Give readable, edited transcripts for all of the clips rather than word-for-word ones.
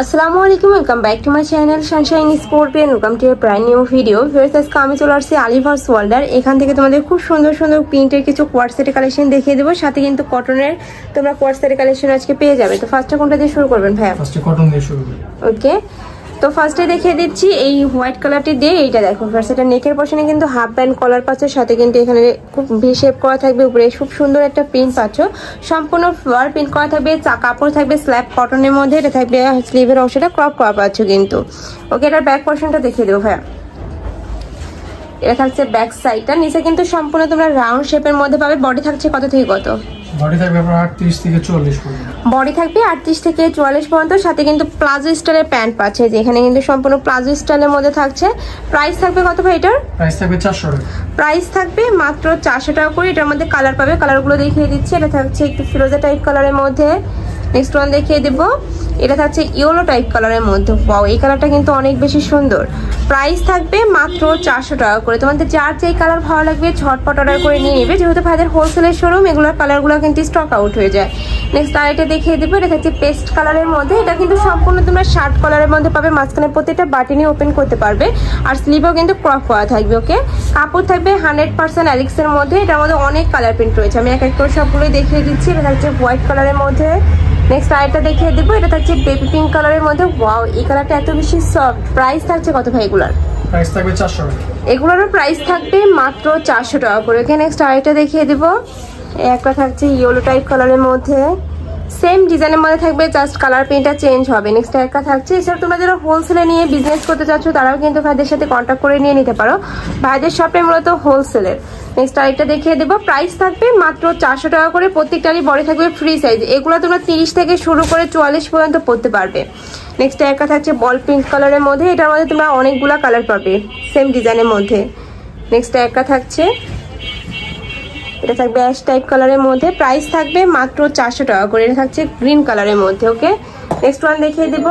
আসসালামু আলাইকুম, welcome back to my channel Sunshine scorpion. Welcome to A brand new video. Viewers, আজকে আমি চলে আসছি আলিভার্স ওয়ার্ল্ডার। এখান থেকে তোমাদের খুব সুন্দর সুন্দর প্রিন্টের কিছু কোয়ার্ড সেটের কালেকশন দেখিয়ে দেবো, সাথে কিন্তু কটনের তোমরা কোয়ার্ড সেটের কালেকশন আজকে পেয়ে যাবে। তো ফার্স্টে কোনটা দিয়ে শুরু করবেন ভাইয়া? ফার্স্টে কটন দিয়ে শুরু করি। ওকে, তো ফার্স্টে দেখিয়ে দিচ্ছি এই হোয়াইট কালারটি দিয়ে। এইটা দেখো ফার্স্ট, এটা নেকের পশনে কিন্তু হাফ ব্যান্ড কলার পাচ্ছ, সাথে কিন্তু এখানে খুব ভি শেপ করা থাকবে, উপরে খুব সুন্দর একটা প্রিন্ট পাচ্ছ, সম্পূর্ণ ফ্লোয়ার প্রিন্ট করা থাকবে, কাপড় থাকবে স্ল্যাব কটনের মধ্যে, এটা থাকবে স্লিভের অংশটা ক্রপ করা পাচ্ছ কিন্তু। ওকে, এটার ব্যাক পশনটা দেখিয়ে দেবো ভাইয়া। এটা থাকছে ব্যাক সাইডটা, নিচে কিন্তু সম্পূর্ণ তোমরা রাউন্ড শেপের মধ্যে পাবে। বডি থাকছে কত থেকে কত? বডি থাকবে 38 থেকে 40 পর্যন্ত। বডি থাকবে 38 থেকে 44 পর্যন্ত, সাথে কিন্তু প্লাজো স্টাইলের প্যান্ট পাচ্ছে, যে এখানে কিন্তু সম্পূর্ণ প্লাজো স্টাইলের মধ্যে থাকছে। প্রাইস থাকবে কত ভাই এটার? প্রাইস থাকবে 400 টাকা। প্রাইস থাকবে মাত্র 400 টাকা করে। এটার মধ্যে কালার পাবে, কালারগুলো দেখিয়ে দিচ্ছি। এটা থাকছে একটু ফিরোজা টাইপ কালারের মধ্যে। নেক্সট ওয়ান দেখিয়ে দেবো, এটা থাকছে ইয়েলো টাইপ কালারের মধ্যে। ওয়াও, এই কালারটা কিন্তু অনেক বেশি সুন্দর। প্রাইস থাকবে মাত্র 400 টাকা করে। তোমাদের যার যেই কালার ভালো লাগবে ঝটপট অর্ডার করে নিয়ে নেবে, যেহেতু ভাইদের হোলসেলের শোরুম, এগুলোর কালারগুলো কিন্তু স্টক আউট হয়ে যায়। নেক্সট আরেকটা দেখিয়ে দেবো, এটা থাকছে পেস্ট কালারের মধ্যে। এটা কিন্তু সম্পূর্ণ তোমরা শার্ট কালারের মধ্যে পাবে, মাঝখানে প্রত্যেকটা বাটনই ওপেন করতে পারবে, আর স্লিভও কিন্তু ক্রপ করা থাকবে। ওকে, কাপড় থাকবে 100% অ্যালিক্সের মধ্যে। এটার মধ্যে অনেক কালার প্রিন্ট রয়েছে, আমি এক এক করে সবগুলোই দেখিয়ে দিচ্ছি। এটা থাকছে হোয়াইট কালারের মধ্যে। নেক্সট আরেকটা দেখিয়ে দেবো, এটা থাকছে বেবি পিঙ্ক কালারের মধ্যে। ওয়াও, এই কালারটা এত বেশি সফট। প্রাইস থাকছে কত ভাই এগুলার? প্রাইস থাকবে 400 টাকা। এগুলোরও প্রাইস থাকবে মাত্র 400 টাকা করে। ওকে, নেক্সট আরেকটা দেখিয়ে দেবো, একটা থাকছে ইয়েলো টাইপ কালারের মধ্যে, সেম ডিজাইনের মধ্যে থাকবে, জাস্ট কালার প্রিন্টটা চেঞ্জ হবে। নেক্সট একটা থাকছে, এছাড়া তোমরা যারা হোলসেলে নিয়ে বিজনেস করতে চাচ্ছ তারাও কিন্তু ভাইদের সাথে কন্ট্যাক্ট করে নিয়ে নিতে পারো, ভাইদের শপে মূলত হোলসেলের। নেক্সট আরেকটা দেখিয়ে দেবো, প্রাইস থাকবে মাত্র 400 টাকা করে। প্রত্যেকটারই বডি থাকবে ফ্রি সাইজ। এগুলো তোমরা 30 থেকে শুরু করে 44 পর্যন্ত পড়তে পারবে। নেক্সট একটা থাকছে বল পিঙ্ক কালারের মধ্যে। এটার মধ্যে তোমরা অনেকগুলো কালার পাবে সেম ডিজাইনের মধ্যে। নেক্সট একটা থাকছে, এটা থাকবে অ্যাশ টাইপ কালারের মধ্যে। প্রাইস থাকবে মাত্র 400 টাকা করে। এটা থাকছে গ্রিন কালারের মধ্যে। ওকে, নেক্সট ওয়ান দেখিয়ে দিব।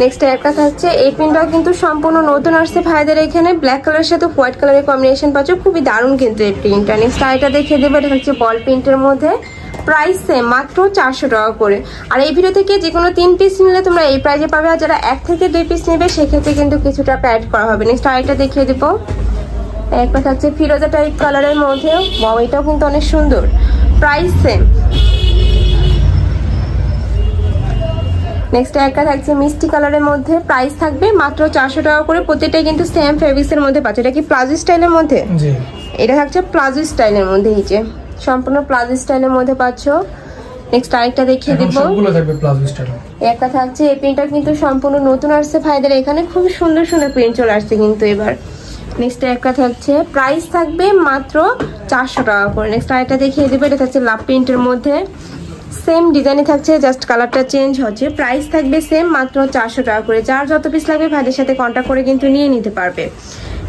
নেক্সট একটা থাকছে, এই প্রিন্টটাও কিন্তু সম্পূর্ণ নতুন আসছে ভাইদের এখানে, ব্ল্যাক কালারের সাথে হোয়াইট কালারের কম্বিনেশন পাচ্ছ, খুবই দারুণ কিন্তু এই প্রিন্টটা। নেক্সট আরেকটা দেখিয়ে দেবো, এটা হচ্ছে বল প্রিন্টের মধ্যে। প্রাইস সেম, মাত্র 400 টাকা করে। আর এই ভিডিও থেকে যে কোনো 3 পিস নিলে তোমরা এই প্রাইসে পাবে, আর যারা 1 থেকে 2 পিস নেবে সেক্ষেত্রে কিন্তু কিছু টাকা অ্যাড করা হবে। নেক্সট আরেকটা দেখিয়ে দেবো, একটা থাকছে ফিরোজা টাইপ কালারের মধ্যে। ওয়াও, এটাও কিন্তু অনেক সুন্দর। Price same. নেক্সট একটা থাকছে মিষ্টি কালারের মধ্যে। প্রাইস থাকবে মাত্র 400 টাকা করে। প্রত্যেকটাই কিন্তু সেম ফেব্রিক্সের মধ্যে পাচ্ছে। এটা কি প্লাজো স্টাইলের মধ্যে? জি, এটা থাকছে প্লাজো স্টাইলের মধ্যে। এই যে সম্পূর্ণ প্লাজো স্টাইলের মধ্যে পাচ্ছ। নেক্সট আরেকটা দেখিয়ে দিব, সবগুলো থাকবে প্লাজো স্টাইল। একটা থাকছে, এই প্রিন্টটা কিন্তু সম্পূর্ণ নতুন আসছে ভাইদের এখানে, খুব সুন্দর সুন্দর প্রিন্ট চলে আসছে কিন্তু এবার। নেক্সট একটা থাকছে, প্রাইস থাকবে মাত্র 400 টাকা করে। নেক্সট আরেকটা দেখিয়ে দেবো, এটা থাকছে লাভ প্রিন্টের মধ্যে, সেম ডিজাইনে থাকছে, জাস্ট কালারটা চেঞ্জ হচ্ছে। প্রাইস থাকবে সেম, মাত্র 400 টাকা করে। যার যত পিস লাগবে ভাইদের সাথে কন্ট্যাক্ট করে কিন্তু নিয়ে নিতে পারবে।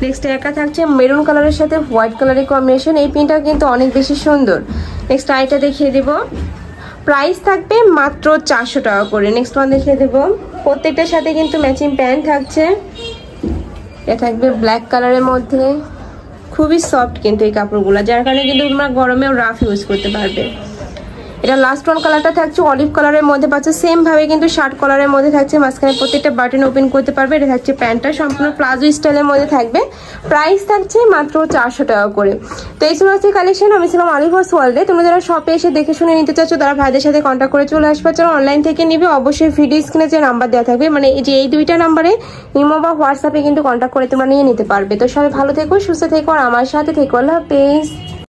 নেক্সট একটা থাকছে মেরুন কালারের সাথে হোয়াইট কালারের কম্বিনেশন। এই প্রিন্টটা কিন্তু অনেক বেশি সুন্দর। নেক্সট আরেকটা দেখিয়ে দেব, প্রাইস থাকবে মাত্র 400 টাকা করে। নেক্সট ওয়ান দেখিয়ে দেবো, প্রত্যেকটার সাথে কিন্তু ম্যাচিং প্যান্ট থাকছে। এটা থাকবে ব্ল্যাক কালারের মধ্যে, খুবই সফট কিন্তু এই কাপড়গুলো, যার কারণে কিন্তু তোমরা গরমেও রাফ ইউজ করতে পারবে। এটা লাস্ট ওয়ান কালারটা থাকছে অলিভ কালারের মধ্যে পাচ্ছে, সেম ভাবে কিন্তু শার্ট কালারের মধ্যে থাকছে, মাঝখানে প্রত্যেকটা বাটন ওপেন করতে পারবে। এটা থাকছে প্যান্টটা সম্পূর্ণ প্লাজো স্টাইলের মধ্যে থাকবে। প্রাইস থাকছে মাত্র 400 টাকা করে। তো এই ছিল আজকে কালেকশন। আমি ছিলাম আলিভার্স ওয়ার্ল্ডে। তোমরা যারা শপে এসে দেখে শুনে নিতে চাচ্ছ তারা ভাইদের সাথে কন্ট্যাক্ট করে চলে আসবে। যারা অনলাইন থেকে নিবে অবশ্যই ভিডিও স্ক্রিনে যে নাম্বার দেওয়া থাকবে, মানে এই যে এই 2টা নাম্বারে ইমো বা হোয়াটসঅ্যাপে কিন্তু কন্ট্যাক্ট করে তোমরা নিয়ে নিতে পারবে। তো সবাই ভালো থেকো, সুস্থ থেকো, আর আমার সাথে থেকো। আল্লাহ হাফেজ।